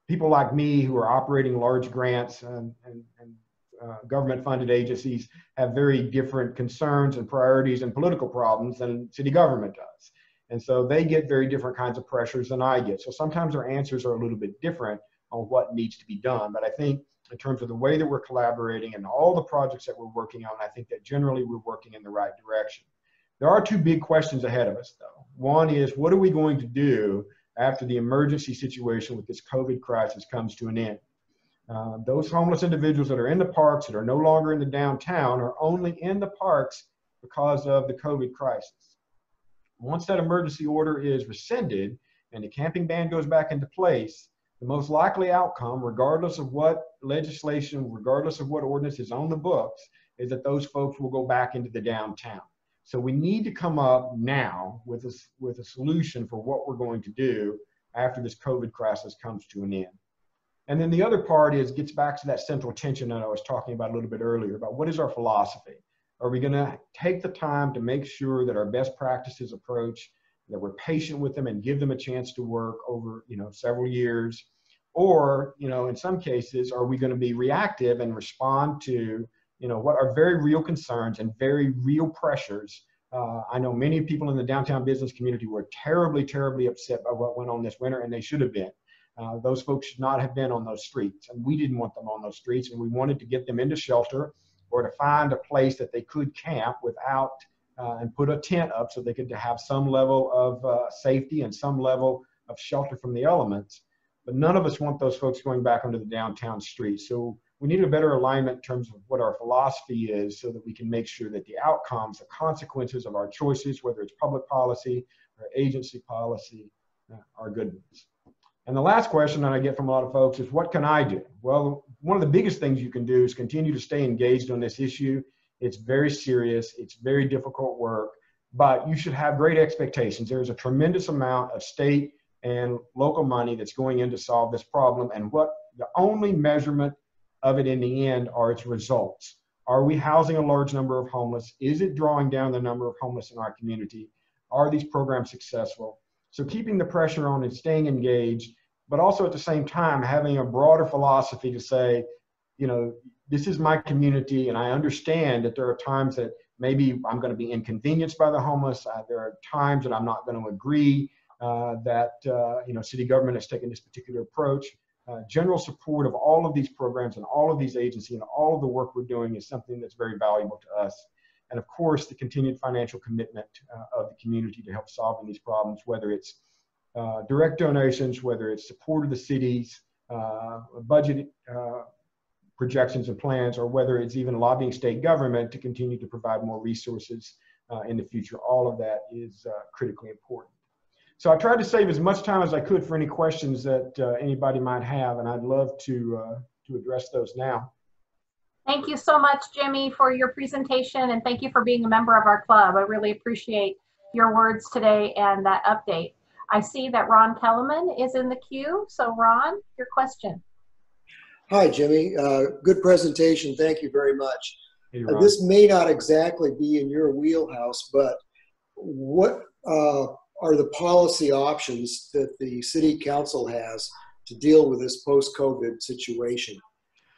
people like me who are operating large grants and government-funded agencies have very different concerns and priorities and political problems than city government does. And so they get very different kinds of pressures than I get. So sometimes our answers are a little bit different on what needs to be done. But I think in terms of the way that we're collaborating and all the projects that we're working on, I think that generally we're working in the right direction. There are two big questions ahead of us, though. One is, what are we going to do after the emergency situation with this COVID crisis comes to an end? Those homeless individuals that are in the parks, that are no longer in the downtown, are only in the parks because of the COVID crisis. Once that emergency order is rescinded and the camping ban goes back into place, the most likely outcome, regardless of what legislation, regardless of what ordinance is on the books, is that those folks will go back into the downtown. So we need to come up now with a solution for what we're going to do after this COVID crisis comes to an end. And then the other part gets back to that central tension that I was talking about a little bit earlier about what is our philosophy? Are we going to take the time to make sure that our best practices approach, that we're patient with them and give them a chance to work over, you know, several years? Or, you know, in some cases, are we going to be reactive and respond to, you know, what are very real concerns and very real pressures? I know many people in the downtown business community were terribly, terribly upset by what went on this winter, and they should have been. Those folks should not have been on those streets, and we didn't want them on those streets, and we wanted to get them into shelter or to find a place that they could camp without and put a tent up so they could have some level of safety and some level of shelter from the elements. But none of us want those folks going back onto the downtown streets. So we need a better alignment in terms of what our philosophy is so that we can make sure that the outcomes, the consequences of our choices, whether it's public policy or agency policy, are good ones. And the last question that I get from a lot of folks is, what can I do? Well, one of the biggest things you can do is continue to stay engaged on this issue. It's very serious. It's very difficult work, but you should have great expectations. There's a tremendous amount of state and local money that's going in to solve this problem. And what the only measurement of it in the end are its results. Are we housing a large number of homeless? Is it drawing down the number of homeless in our community? Are these programs successful? So keeping the pressure on and staying engaged, but also at the same time having a broader philosophy to say, you know, this is my community, and I understand that there are times that maybe I'm going to be inconvenienced by the homeless. There are times that I'm not going to agree that you know, city government has taken this particular approach. General support of all of these programs and all of these agencies and all of the work we're doing is something that's very valuable to us. And of course, the continued financial commitment of the community to help solving these problems, whether it's direct donations, whether it's support of the cities, budget projections and plans, or whether it's even lobbying state government to continue to provide more resources in the future. All of that is critically important. So I tried to save as much time as I could for any questions that anybody might have, and I'd love to address those now. Thank you so much, Jimmy, for your presentation, and thank you for being a member of our club. I really appreciate your words today and that update. I see that Ron Kellerman is in the queue. So Ron, your question. Hi, Jimmy. Good presentation. Thank you very much. Hey, this may not exactly be in your wheelhouse, but what are the policy options that the city council has to deal with this post-COVID situation?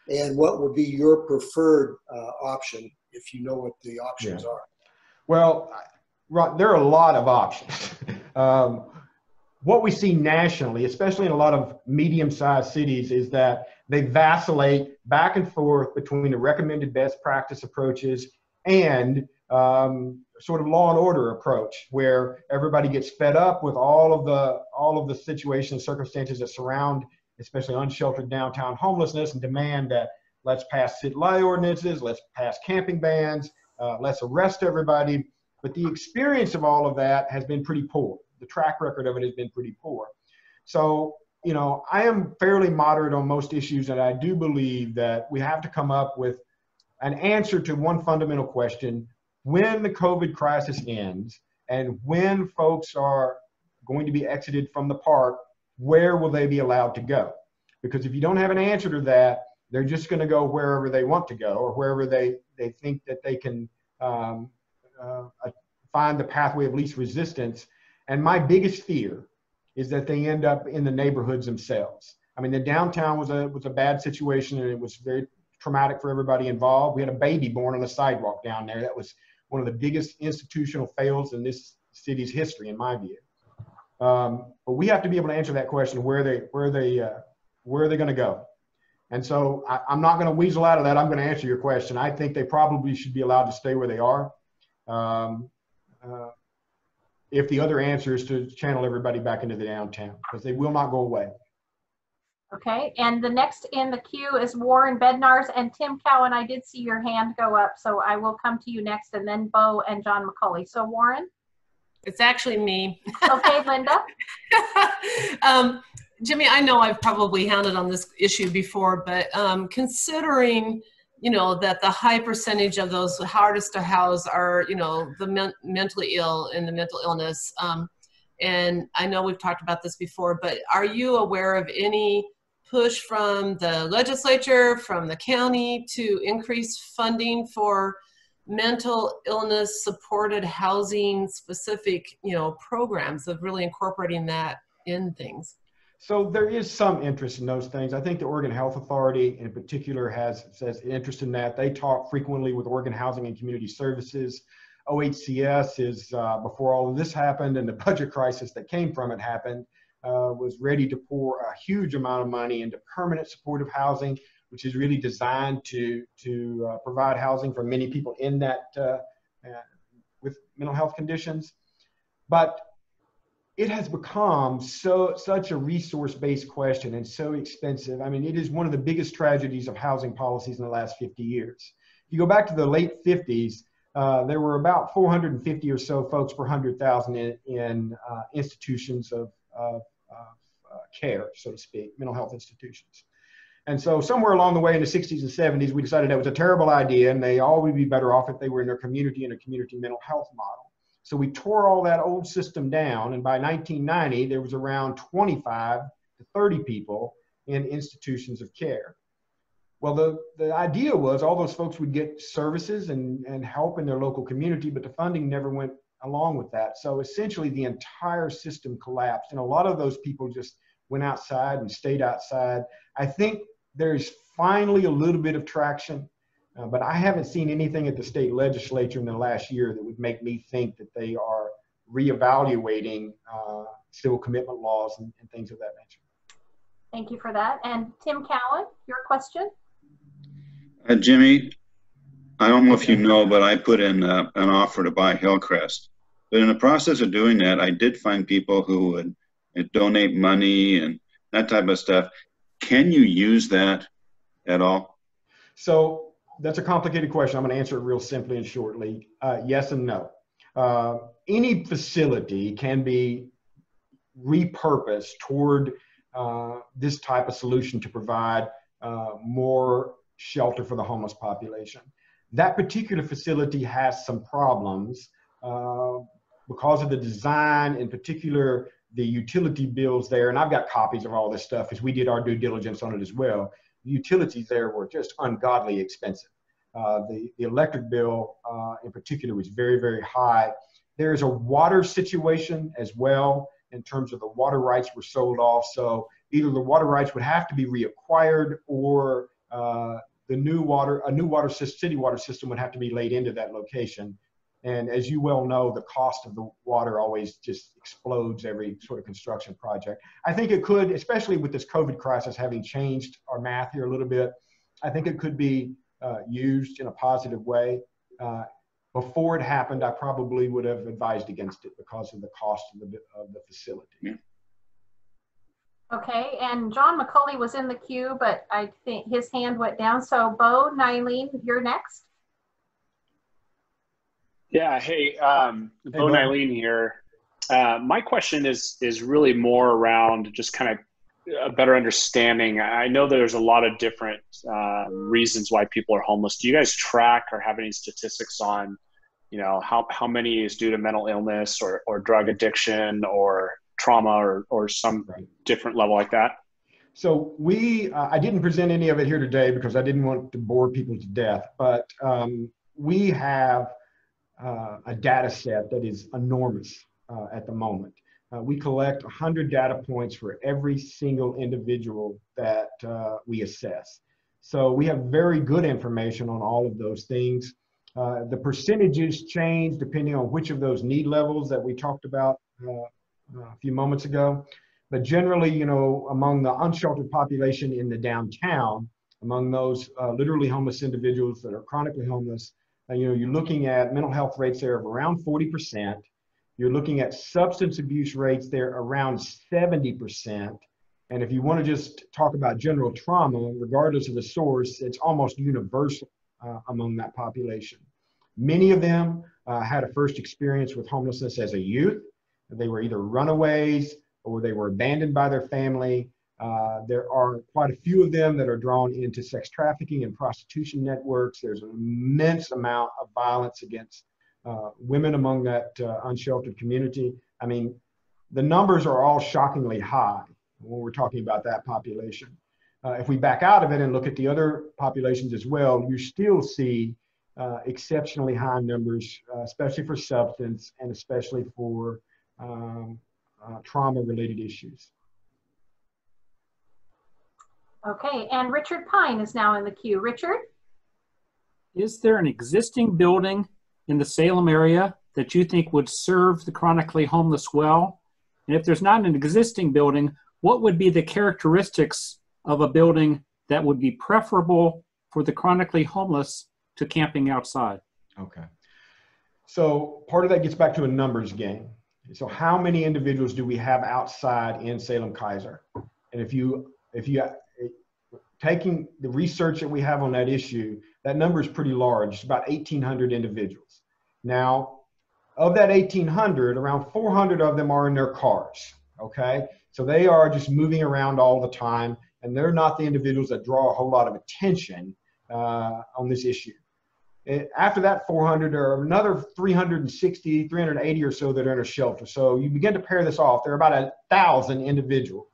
And what would be your preferred option, if you know what the options are? Well, there are a lot of options. What we see nationally, especially in a lot of medium-sized cities, is that they vacillate back and forth between the recommended best practice approaches and sort of law and order approach, where everybody gets fed up with all of the situations and circumstances that surround especially unsheltered downtown homelessness, and demand that let's pass city-wide ordinances, let's pass camping bans, let's arrest everybody. But the experience of all of that has been pretty poor. The track record of it has been pretty poor. So you know, I am fairly moderate on most issues, and I do believe that we have to come up with an answer to one fundamental question: when the COVID crisis ends and when folks are going to be exited from the park, where will they be allowed to go? Because if you don't have an answer to that, they're just going to go wherever they want to go, or wherever they think that they can find the pathway of least resistance. And my biggest fear is that they end up in the neighborhoods themselves. I mean, the downtown was a bad situation, and it was very traumatic for everybody involved. We had a baby born on the sidewalk down there. That was one of the biggest institutional fails in this city's history, in my view. But we have to be able to answer that question: where are they going to go? And so I'm not going to weasel out of that. I'm going to answer your question. I think they probably should be allowed to stay where they are. If the other answer is to channel everybody back into the downtown, because they will not go away. Okay, and the next in the queue is Warren Bednarz, and Tim Cowan, I did see your hand go up, so I will come to you next, and then Bo and John McCauley. So Warren? It's actually me. Okay, Linda? Jimmy, I know I've probably hounded on this issue before, but considering, you know, that the high percentage of those hardest to house are, you know, the mentally ill and the mental illness. And I know we've talked about this before, but are you aware of any push from the legislature, from the county, to increase funding for mental illness supported housing specific, you know, programs of really incorporating that in things? So there is some interest in those things. I think the Oregon Health Authority in particular says interest in that. They talk frequently with Oregon Housing and Community Services. OHCS is, before all of this happened and the budget crisis that came from it happened, was ready to pour a huge amount of money into permanent supportive housing, which is really designed to provide housing for many people in that with mental health conditions. But it has become such a resource-based question and so expensive. I mean, it is one of the biggest tragedies of housing policies in the last 50 years. If you go back to the late 50s, there were about 450 or so folks per 100,000 in institutions of care, so to speak, mental health institutions. And so somewhere along the way in the 60s and 70s, we decided that was a terrible idea, and they all would be better off if they were in their community in a community mental health model. So we tore all that old system down, and by 1990, there was around 25 to 30 people in institutions of care. Well, the idea was all those folks would get services and help in their local community, but the funding never went along with that. So essentially the entire system collapsed, and a lot of those people just went outside and stayed outside. I think there's finally a little bit of traction, but I haven't seen anything at the state legislature in the last year that would make me think that they are reevaluating civil commitment laws and things of that nature. Thank you for that. And Tim Cowan, your question? Jimmy, I don't know if you know, but I put in an offer to buy Hillcrest. But in the process of doing that, I did find people who would donate money and that type of stuff. Can you use that at all? So that's a complicated question. I'm going to answer it real simply and shortly. Yes and no. Any facility can be repurposed toward this type of solution to provide more shelter for the homeless population. That particular facility has some problems because of the design, in particular the utility bills there, and I've got copies of all this stuff because we did our due diligence on it as well. The utilities there were just ungodly expensive. The electric bill in particular was very, very high. There is a water situation as well in terms of the water rights were sold off. So either the water rights would have to be reacquired or a new city water system would have to be laid into that location. And as you well know, the cost of the water always just explodes every sort of construction project. I think it could, especially with this COVID crisis having changed our math here a little bit, I think it could be used in a positive way. Before it happened, I probably would have advised against it because of the cost of the facility. Yeah. Okay, and John McCauley was in the queue, but I think his hand went down. So Bo, Nylene, you're next. Yeah, hey, Bo Nylene here. My question is really more around just kind of a better understanding. I know there's a lot of different reasons why people are homeless. Do you guys track or have any statistics on, you know, how many is due to mental illness or drug addiction or trauma or some different level like that? So I didn't present any of it here today because I didn't want to bore people to death, but we have a data set that is enormous at the moment. We collect 100 data points for every single individual that we assess. So we have very good information on all of those things. The percentages change depending on which of those need levels that we talked about a few moments ago. But generally, you know, among the unsheltered population in the downtown, among those literally homeless individuals that are chronically homeless, you know, you're looking at mental health rates there of around 40%. You're looking at substance abuse rates there around 70%. And if you want to just talk about general trauma, regardless of the source, it's almost universal among that population. Many of them had a first experience with homelessness as a youth. They were either runaways or they were abandoned by their family. There are quite a few of them that are drawn into sex trafficking and prostitution networks. There's an immense amount of violence against women among that unsheltered community. I mean, the numbers are all shockingly high when we're talking about that population. If we back out of it and look at the other populations as well, you still see exceptionally high numbers, especially for substance and especially for trauma-related issues. Okay, and Richard Pine is now in the queue. Richard? Is there an existing building in the Salem area that you think would serve the chronically homeless well? And if there's not an existing building, what would be the characteristics of a building that would be preferable for the chronically homeless to camping outside? Okay. So part of that gets back to a numbers game. So how many individuals do we have outside in Salem Kaiser? And if you taking the research that we have on that issue, that number is pretty large. It's about 1,800 individuals. Now, of that 1,800, around 400 of them are in their cars, okay? So they are just moving around all the time, and they're not the individuals that draw a whole lot of attention on this issue. After that 400, there are another 360, 380 or so that are in a shelter. So you begin to pair this off. There are about 1,000 individuals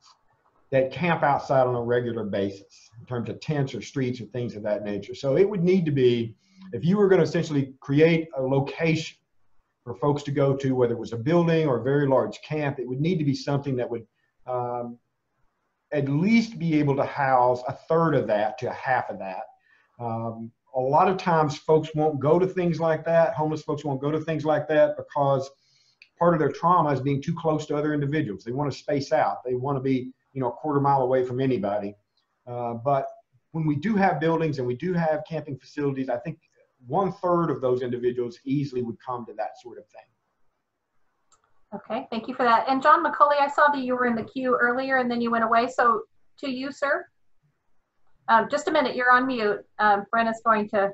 that camp outside on a regular basis in terms of tents or streets or things of that nature. So it would need to be, if you were going to essentially create a location for folks to go to, whether it was a building or a very large camp, it would need to be something that would at least be able to house a third of that to half of that. A lot of times folks won't go to things like that. Homeless folks won't go to things like that because part of their trauma is being too close to other individuals. They want to space out. They want to be, you know, a quarter mile away from anybody. But when we do have buildings and we do have camping facilities, I think 1/3 of those individuals easily would come to that sort of thing. Okay, thank you for that. And John McCulley, I saw that you were in the queue earlier and then you went away. So to you, sir. Just a minute, you're on mute. Brenna's going to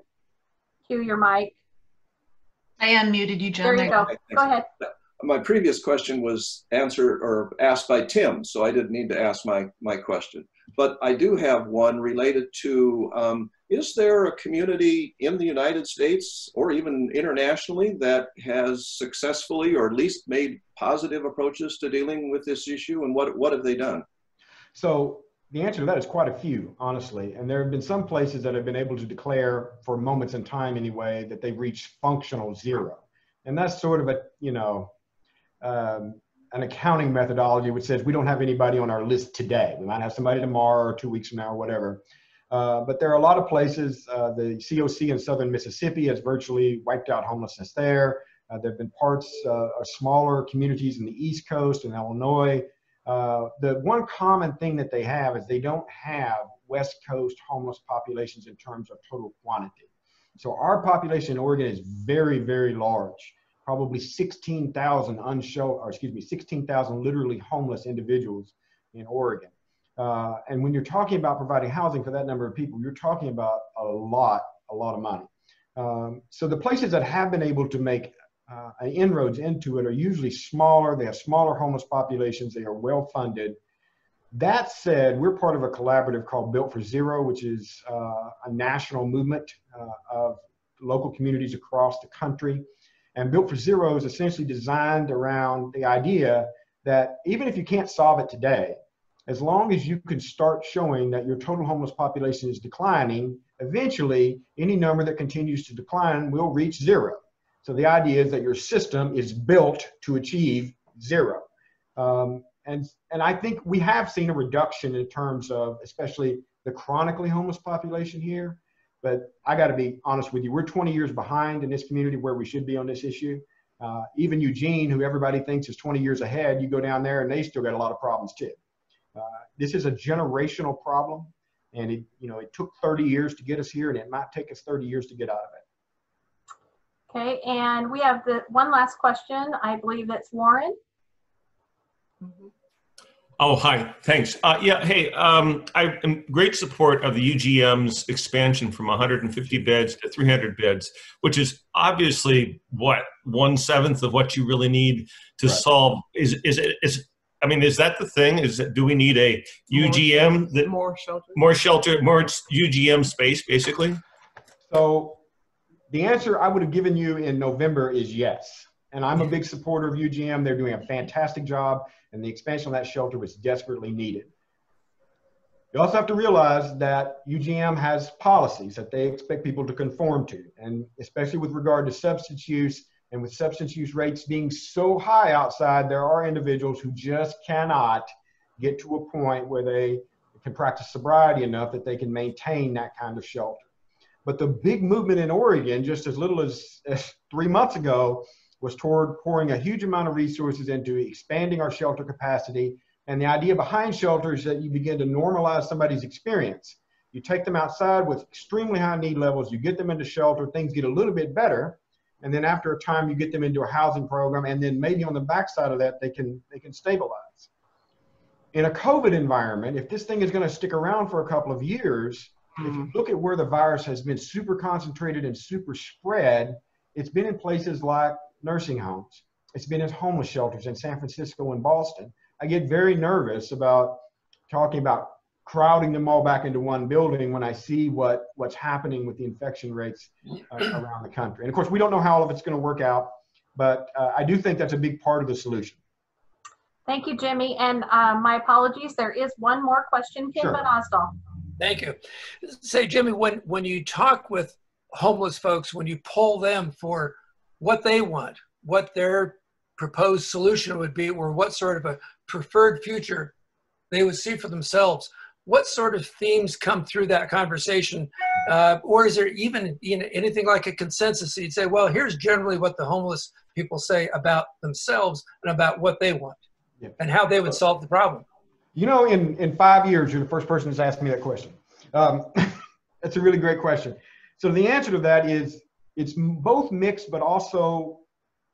cue your mic. I unmuted you, John. There you go. Go ahead. My previous question was answered or asked by Tim, so I didn't need to ask my question. But I do have one related to, is there a community in the United States or even internationally that has successfully or at least made positive approaches to dealing with this issue, and what have they done? So the answer to that is quite a few, honestly. And there have been some places that have been able to declare, for moments in time anyway, that they've reached functional zero. And that's sort of a, you know, an accounting methodology which says we don't have anybody on our list today. We might have somebody tomorrow or 2 weeks from now or whatever. But there are a lot of places. The COC in southern Mississippi has virtually wiped out homelessness there. There have been parts of smaller communities in the East Coast and Illinois. The one common thing that they have is they don't have West Coast homeless populations in terms of total quantity. So our population in Oregon is very, very large. Probably 16,000 unsheltered, or excuse me, 16,000 literally homeless individuals in Oregon. And when you're talking about providing housing for that number of people, you're talking about a lot of money. So the places that have been able to make inroads into it are usually smaller. They have smaller homeless populations. They are well funded. That said, we're part of a collaborative called Built for Zero, which is a national movement of local communities across the country. And Built for Zero is essentially designed around the idea that even if you can't solve it today, as long as you can start showing that your total homeless population is declining, eventually any number that continues to decline will reach zero. So the idea is that your system is built to achieve zero. And I think we have seen a reduction in terms of especially the chronically homeless population here. But I got to be honest with you, we're 20 years behind in this community where we should be on this issue. Even Eugene, who everybody thinks is 20 years ahead, you go down there and they still got a lot of problems too. This is a generational problem, and it took 30 years to get us here, and it might take us 30 years to get out of it. Okay, and we have the one last question. I believe that's Warren. Oh, hi, thanks. Yeah, hey, I'm in great support of the UGM's expansion from 150 beds to 300 beds, which is obviously, what, 1/7 of what you really need to solve. Is that the thing? Do we need a UGM? More shelter? More shelter, more UGM space, basically? So the answer I would have given you in November is yes. And I'm a big supporter of UGM. They're doing a fantastic job, and the expansion of that shelter was desperately needed. You also have to realize that UGM has policies that they expect people to conform to, and especially with regard to substance use, and with substance use rates being so high outside, there are individuals who just cannot get to a point where they can practice sobriety enough that they can maintain that kind of shelter. But the big movement in Oregon, just as little as 3 months ago, was toward pouring a huge amount of resources into expanding our shelter capacity. And the idea behind shelter is that you begin to normalize somebody's experience. You take them outside with extremely high need levels, you get them into shelter, things get a little bit better. And then after a time, you get them into a housing program, and then maybe on the backside of that, they can stabilize. In a COVID environment, if this thing is going to stick around for a couple of years, if you look at where the virus has been super concentrated and super spread, it's been in places like nursing homes. It's been in homeless shelters in San Francisco and Boston. I get very nervous about talking about crowding them all back into one building when I see what's happening with the infection rates around the country. And of course, we don't know how all of it's going to work out, but I do think that's a big part of the solution. Thank you, Jimmy. And my apologies, there is one more question, Kim Van Osdal. Thank you. Say, Jimmy, when you talk with homeless folks, when you poll them for what they want, what their proposed solution would be, or what sort of a preferred future they would see for themselves, what sort of themes come through that conversation? Or is there even anything like a consensus? You'd say, well, here's generally what the homeless people say about themselves and about what they want and how they would solve the problem. You know, in 5 years, you're the first person who's asked me that question. That's a really great question. So the answer to that is it's both mixed, but also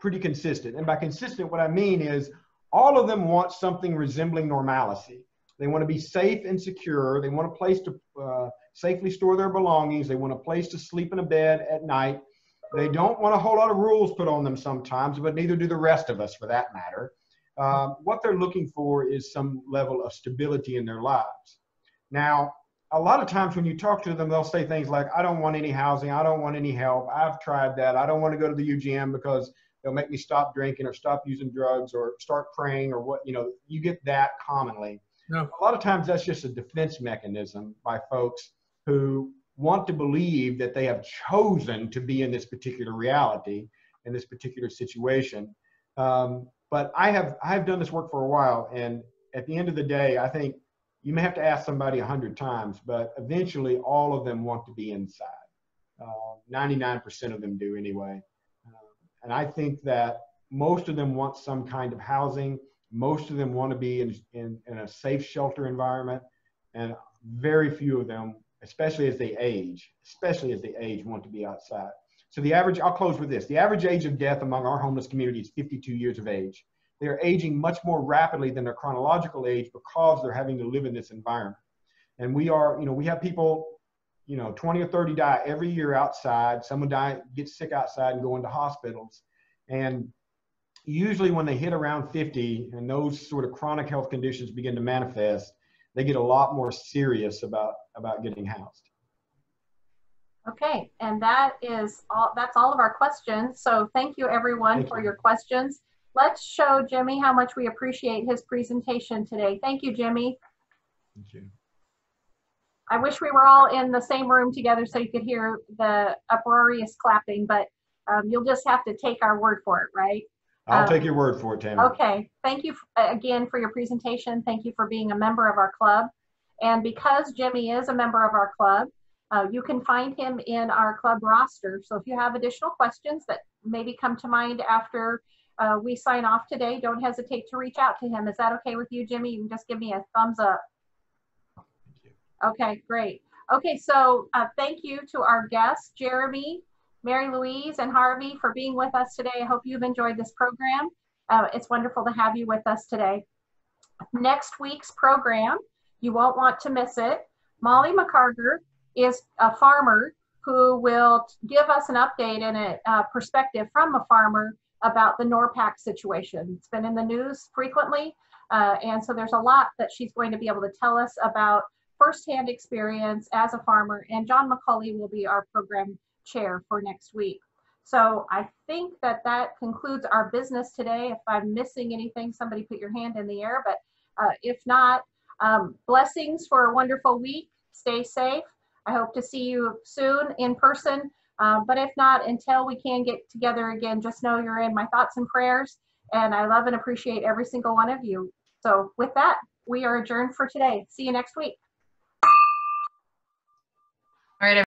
pretty consistent. And by consistent, what I mean is all of them want something resembling normalcy. They want to be safe and secure. They want a place to safely store their belongings. They want a place to sleep in a bed at night. They don't want a whole lot of rules put on them sometimes, but neither do the rest of us for that matter. What they're looking for is some level of stability in their lives. Now, a lot of times when you talk to them, they'll say things like, I don't want any housing. I don't want any help. I've tried that. I don't want to go to the UGM because they'll make me stop drinking or stop using drugs or start praying or what, you get that commonly. No. A lot of times that's just a defense mechanism by folks who want to believe that they have chosen to be in this particular reality, in this particular situation. But I've done this work for a while, and at the end of the day, I think you may have to ask somebody 100 times, but eventually all of them want to be inside. 99% of them do anyway. And I think that most of them want some kind of housing. Most of them want to be in a safe shelter environment. And very few of them, especially as they age, want to be outside. So I'll close with this. The average age of death among our homeless community is 52 years of age. They're aging much more rapidly than their chronological age because they're having to live in this environment. And we have people, 20 or 30 die every year outside. Someone get sick outside and go into hospitals. And usually when they hit around 50 and those sort of chronic health conditions begin to manifest, they get a lot more serious about getting housed. Okay, and that's all of our questions. So thank you everyone for your questions. Let's show Jimmy how much we appreciate his presentation today. Thank you, Jimmy. Thank you. I wish we were all in the same room together so you could hear the uproarious clapping, but you'll just have to take our word for it, right? I'll take your word for it, Tammy. Okay, thank you again for your presentation. Thank you for being a member of our club. And because Jimmy is a member of our club, you can find him in our club roster. So if you have additional questions that maybe come to mind after we sign off today, don't hesitate to reach out to him. Is that okay with you, Jimmy? You can just give me a thumbs up. Okay, great. Okay, so thank you to our guests, Jeremy, Mary Louise, and Harvey for being with us today. I hope you've enjoyed this program. It's wonderful to have you with us today. Next week's program, you won't want to miss it. Molly McCarger is a farmer who will give us an update and a perspective from a farmer about the NORPAC situation. It's been in the news frequently, and so there's a lot that she's going to be able to tell us about firsthand experience as a farmer, and John McCauley will be our program chair for next week. So I think that concludes our business today. If I'm missing anything, somebody put your hand in the air, but if not, blessings for a wonderful week. Stay safe. I hope to see you soon in person, but if not, until we can get together again, just know you're in my thoughts and prayers, and I love and appreciate every single one of you. So with that, we are adjourned for today. See you next week. All right.